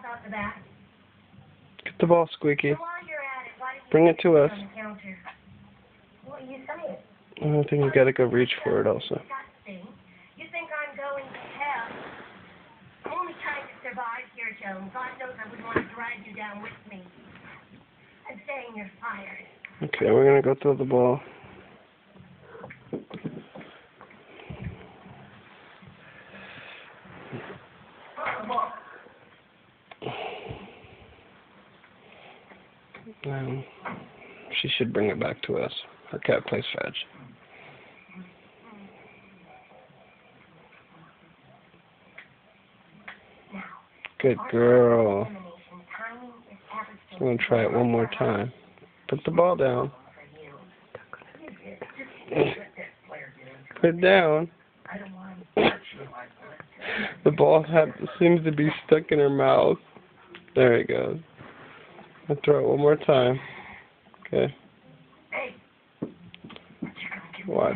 out the back. Get the ball, Squeaky. So while you're at it, why don't you Bring it to us. on the counter? What are you saying? I think you gotta go reach for it also. Disgusting. You think I'm going to hell? I'm only trying to survive here, Joan. God knows I wouldn't want to drag you down with me. I'm saying you're fired. Okay, we're gonna go throw the ball. She should bring it back to us. Her cat plays fetch. Good girl. I'm going to try it one more time. Put the ball down. Put it down. The ball seems to be stuck in her mouth. There it goes. I'll throw it one more time. Okay. Watch.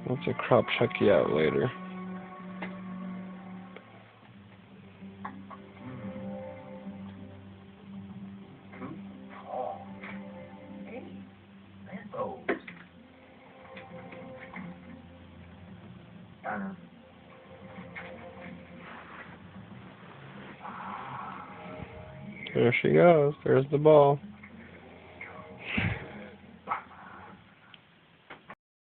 Let's a crop check you out later. There she goes. There's the ball.